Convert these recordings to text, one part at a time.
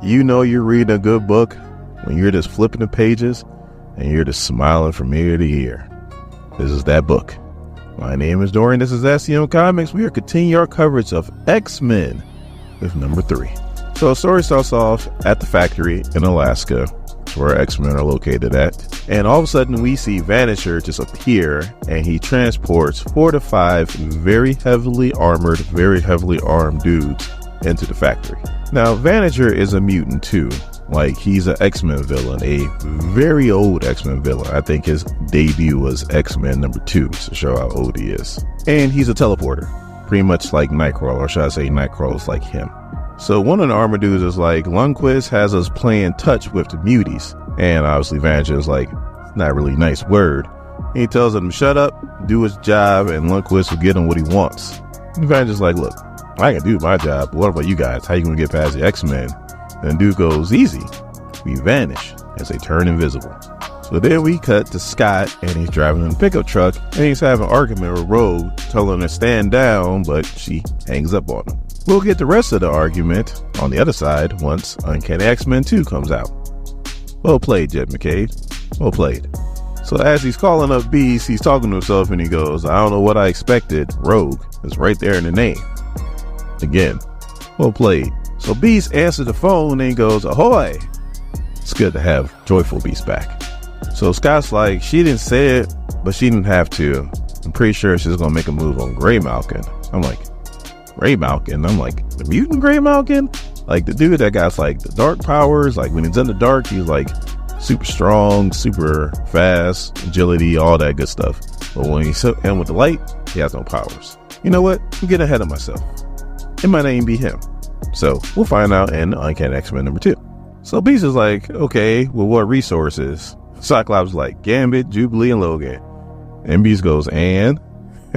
You know you're reading a good book when you're just flipping the pages and you're just smiling from ear to ear. This is that book. My name is Dorian. This is SCM Comics. We are continuing our coverage of X-Men with number 3. So the story starts off at the factory in Alaska, where X-Men are located at. And all of a sudden we see Vanisher just appear, and he transports 4 to 5 very heavily armed dudes into the factory. Now, Vanisher is a mutant too. Like, he's an X-Men villain, a very old X-Men villain. I think his debut was X-Men number 2 to show how old he is. And he's a teleporter, pretty much like Nightcrawler, or should I say Nightcrawler's like him. So one of the armor dudes is like, Lundqvist has us playing touch with the muties. And obviously Vanisher is like, not really nice word. He tells him to shut up, do his job, and Lundqvist will get him what he wants. And Vanisher's like, look, I can do my job, but what about you guys? How you gonna get past the X-Men? And dude goes, easy. We vanish as they turn invisible. So then we cut to Scott, and he's driving in a pickup truck, and he's having an argument with Rogue, telling her to stand down, but she hangs up on him. We'll get the rest of the argument on the other side once Uncanny X-Men 2 comes out. Well played, Jed Mackay. Well played. So as he's calling up Beast, he's talking to himself, and he goes, I don't know what I expected. Rogue is right there in the name. Again, well played. So Beast answers the phone and he goes, ahoy! It's good to have Joyful Beast back. So Scott's like, she didn't say it, but she didn't have to. I'm pretty sure she's gonna make a move on Grey Malkin. I'm like, Grey Malkin? I'm like, the mutant Grey Malkin? Like the dude that got like the dark powers, like when he's in the dark, he's like super strong, super fast, agility, all that good stuff. But when he's in with the light, he has no powers. You know what? I'm getting ahead of myself. It might not even be him. So we'll find out in Uncanny X-Men number 2. So Beast is like, okay, well, what resources? Cyclops is like, Gambit, Jubilee, and Logan. And Beast goes, and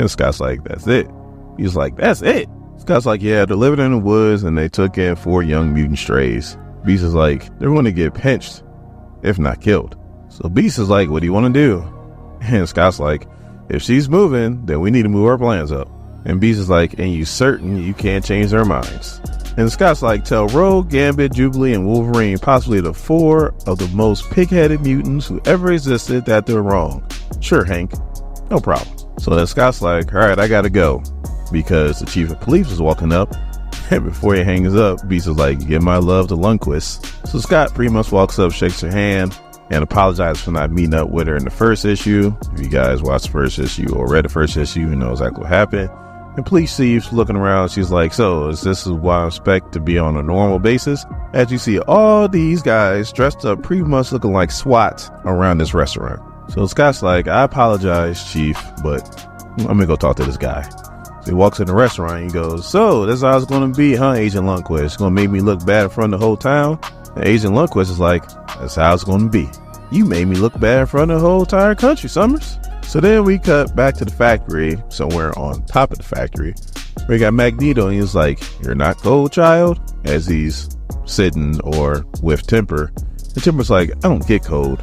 Scott's like, that's it. He's like, that's it. Scott's like, yeah, they're living in the woods and they took in 4 young mutant strays. Beast is like, they're going to get pinched, if not killed. So Beast is like, what do you want to do? And Scott's like, if she's moving, then we need to move our plans up. And Beast is like, and you certain you can't change their minds? And Scott's like, tell Rogue, Gambit, Jubilee, and Wolverine, possibly the 4 of the most pig-headed mutants who ever existed, that they're wrong. Sure, Hank. No problem. So then Scott's like, all right, I gotta go. Because the chief of police is walking up. And before he hangs up, Beast is like, give my love to Lundqvist. So Scott pretty much walks up, shakes her hand, and apologizes for not meeting up with her in the first issue. If you guys watched the first issue or read the first issue, you know exactly what happened. And police chief's looking around. She's like, so is this what I expect to be on a normal basis? As you see all these guys dressed up pretty much looking like SWAT around this restaurant. So Scott's like, I apologize, chief, but I'm gonna go talk to this guy. So he walks in the restaurant and he goes, so this is how it's gonna be, huh, Agent Lundqvist? It's gonna make me look bad in front of the whole town? And Agent Lundqvist is like, that's how it's gonna be. You made me look bad in front of the whole entire country, Summers. So then we cut back to the factory, somewhere on top of the factory. We got Magneto, and he's like, you're not cold, child? As he's sitting or with Temper. And Temper's like, I don't get cold,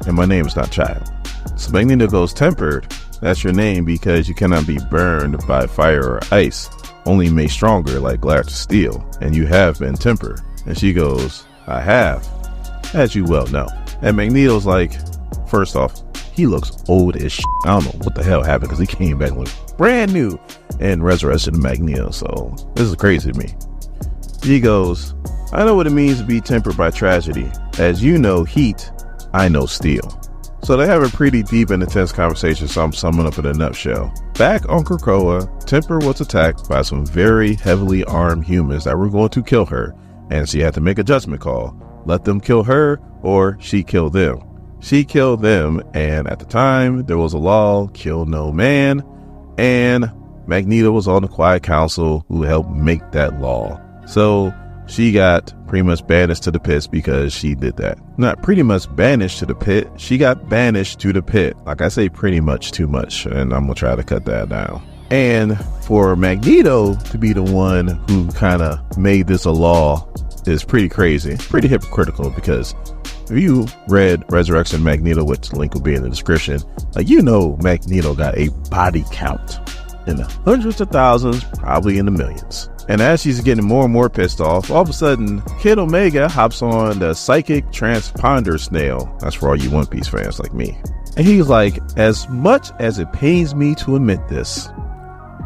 and my name is not Child. So Magneto goes, Tempered, that's your name because you cannot be burned by fire or ice, only made stronger like glass or steel, and you have been tempered. And she goes, I have, as you well know. And Magneto's like, first off, he looks old as shit. I don't know what the hell happened because he came back looking brand new in Resurrection of Magneto. So this is crazy to me. He goes, I know what it means to be tempered by tragedy. As you know heat, I know steel. So they have a pretty deep and intense conversation, so I'm summing up in a nutshell. Back on Krakoa, Temper was attacked by some very heavily armed humans that were going to kill her, and she had to make a judgment call. Let them kill her or she kill them. She killed them, and at the time, there was a law, kill no man, and Magneto was on the Quiet Council who helped make that law. So she got pretty much banished to the pits because she did that. Not pretty much banished to the pit, she got banished to the pit. Like I say, pretty much too much, and I'm gonna try to cut that down. And for Magneto to be the one who kind of made this a law is pretty crazy, pretty hypocritical, because if you read Resurrection Magneto, which the link will be in the description, like, you know, Magneto got a body count in the hundreds of thousands, probably in the millions. And as she's getting more and more pissed off, all of a sudden, Kid Omega hops on the psychic transponder snail. That's for all you One Piece fans like me. And he's like, as much as it pains me to admit this,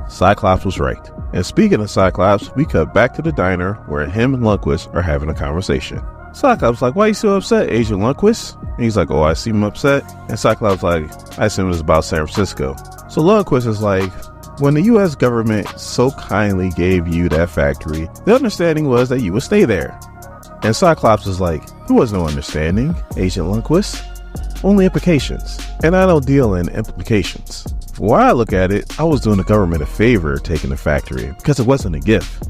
Cyclops was right. And speaking of Cyclops, we cut back to the diner where him and Lundqvist are having a conversation. Cyclops like, why are you so upset, Agent Lundqvist? And he's like, oh, I seem upset. And Cyclops like, I assume it's about San Francisco. So Lundqvist is like, when the U.S. government so kindly gave you that factory, the understanding was that you would stay there. And Cyclops is like, there was no understanding, Agent Lundqvist. Only implications. And I don't deal in implications. For why I look at it, I was doing the government a favor taking the factory because it wasn't a gift.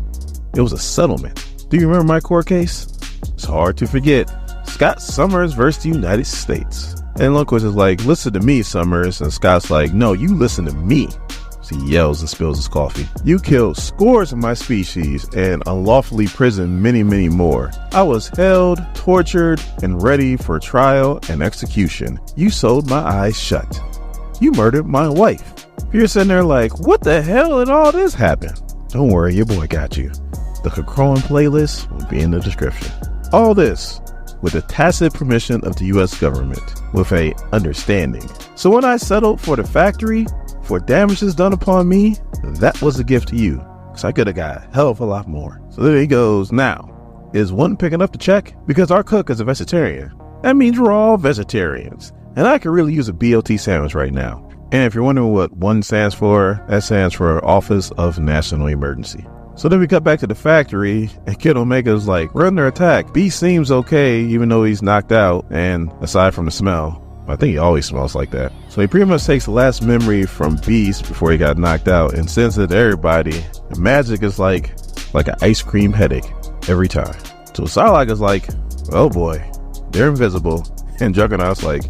It was a settlement. Do you remember my court case? It's hard to forget. Scott Summers versus the United States. And Lundqvist is like, listen to me, Summers. And Scott's like, no, you listen to me. So he yells and spills his coffee. You killed scores of my species and unlawfully imprisoned many, many more. I was held, tortured, and ready for trial and execution. You sewed my eyes shut. You murdered my wife. You're sitting there like, what the hell did all this happen? Don't worry, your boy got you. The Kakroan playlist will be in the description. All this with the tacit permission of the U.S. government, with a understanding. So when I settled for the factory, for damages done upon me, that was a gift to you, because I could have got a hell of a lot more. So there he goes. Now, is one picking up the check? Because our cook is a vegetarian. That means we're all vegetarians. And I could really use a BLT sandwich right now. And if you're wondering what one stands for, that stands for Office of National Emergency. So then we cut back to the factory, and Kid Omega's like, we're under attack. Beast seems okay, even though he's knocked out, and aside from the smell. I think he always smells like that. So he pretty much takes the last memory from Beast before he got knocked out and sends it to everybody. And magic is like an ice cream headache every time. So Psylocke is like, oh boy, they're invisible. And Juggernaut's like,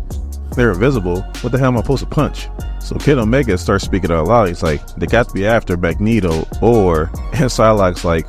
they're invisible. What the hell am I supposed to punch? So Kid Omega starts speaking out loud. He's like, they got to be after Magneto or... And Psylocke's like,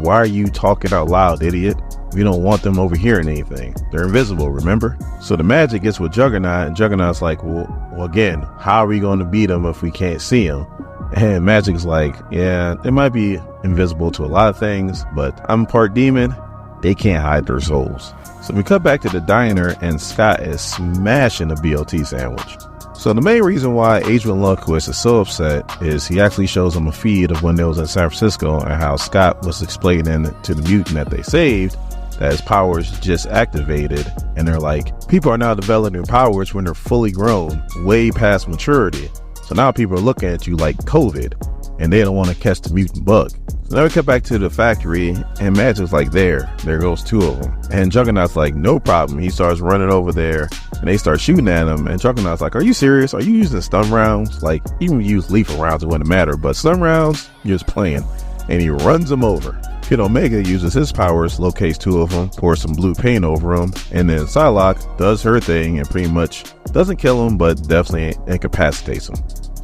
why are you talking out loud, idiot? We don't want them overhearing anything. They're invisible, remember? So the magic gets with Juggernaut, and Juggernaut's like, well, again, how are we going to beat them if we can't see them? And Magic's like, yeah, they might be invisible to a lot of things, but I'm part demon. They can't hide their souls. So we cut back to the diner, and Scott is smashing a BLT sandwich. So the main reason why Agent Lundqvist is so upset is he actually shows him a feed of when they was in San Francisco and how Scott was explaining to the mutant that they saved that his powers just activated, and they're like, people are now developing powers when they're fully grown, way past maturity. So now people are looking at you like COVID, and they don't want to catch the mutant bug. So now we cut back to the factory, and Magic's like, there goes two of them. And Juggernaut's like, no problem. He starts running over there, and they start shooting at him. And Juggernaut's like, are you serious? Are you using stun rounds? Like, even use lethal rounds, it wouldn't matter. But stun rounds, you're just playing. And he runs them over. Kid Omega uses his powers, locates two of them, pours some blue paint over them, and then Psylocke does her thing and pretty much doesn't kill him, but definitely incapacitates him.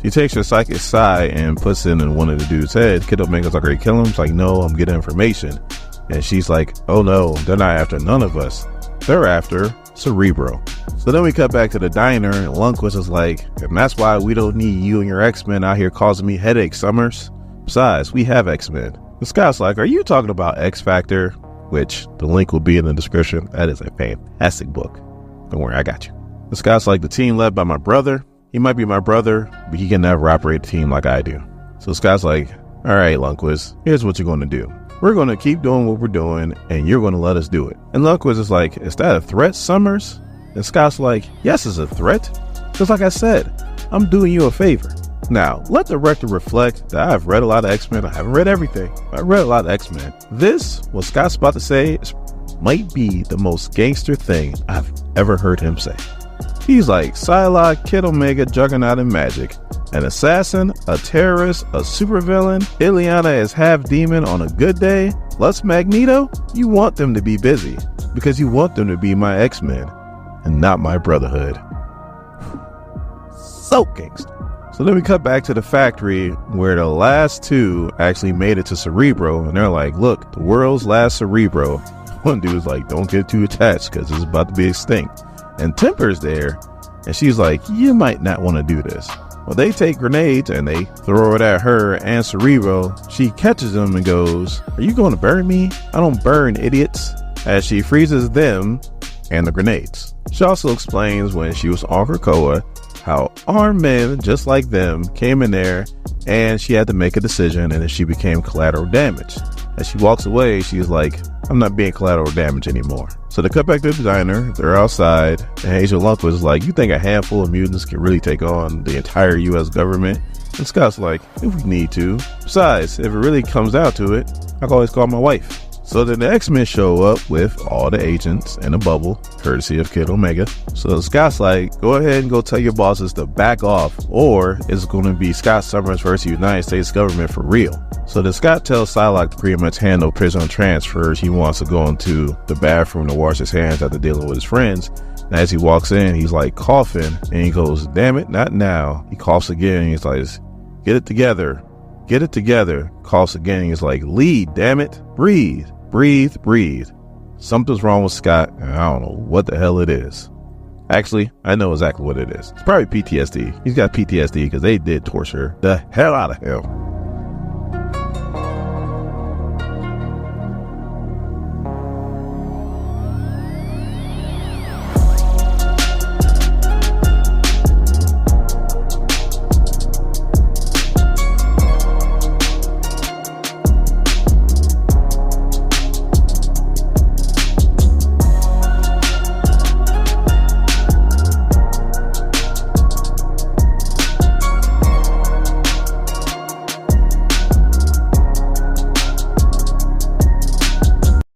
She takes her psychic side and puts it in one of the dude's head. Kid Omega's like, are you killing him? She's like, no, I'm getting information. And she's like, oh no, they're not after none of us. They're after Cerebro. So then we cut back to the diner, and Lundqvist is like, and that's why we don't need you and your X-Men out here causing me headaches, Summers. Besides, we have X-Men. The Scout's like, are you talking about X Factor? Which the link will be in the description. That is a fantastic book. Don't worry, I got you. The Scout's like, the team led by my brother. He might be my brother, but he can never operate a team like I do. So Scout's like, all right, Lundqvist, here's what you're going to do. We're going to keep doing what we're doing, and you're going to let us do it. And Lundqvist is like, is that a threat, Summers? And Scout's like, yes, it's a threat. Because like I said, I'm doing you a favor. Now, let the record reflect that I've read a lot of X-Men. I haven't read everything, but I read a lot of X-Men. This, what Scott's about to say, might be the most gangster thing I've ever heard him say. He's like, Psylocke, Kid Omega, Juggernaut, and Magic. An assassin, a terrorist, a supervillain. Ileana is half demon on a good day. Plus Magneto, you want them to be busy because you want them to be my X-Men and not my Brotherhood. So gangster. So then we cut back to the factory where the last two actually made it to Cerebro, and they're like, look, the world's last Cerebro. One dude's like, don't get too attached because it's about to be extinct. And Temper's there, and she's like, you might not want to do this. Well, they take grenades and they throw it at her and Cerebro. She catches them and goes, "Are you going to burn me? I don't burn idiots," as she freezes them and the grenades. She also explains when she was on Krakoa how armed men just like them came in there and she had to make a decision, and then she became collateral damage. As she walks away, she's like, "I'm not being collateral damage anymore." So they cut back to the diner. They're outside, and Agent Lundqvist is like, "You think a handful of mutants can really take on the entire U.S. government?" And Scott's like, "If we need to. Besides, if it really comes down to it, I can always call my wife." So then the X-Men show up with all the agents in a bubble, courtesy of Kid Omega. So Scott's like, "Go ahead and go tell your bosses to back off, or it's going to be Scott Summers versus the United States government for real." So then Scott tells Psylocke to pretty much handle prisoner transfers. He wants to go into the bathroom to wash his hands after dealing with his friends. And as he walks in, he's like coughing, and he goes, "Damn it, not now." He coughs again, and he's like, "Get it together. Get it together." Coughs again, and he's like, "Lead, damn it. Breathe. Breathe, breathe." Something's wrong with Scott, and I don't know what the hell it is. Actually, I know exactly what it is. It's probably PTSD. He's got PTSD because they did torture the hell out of him.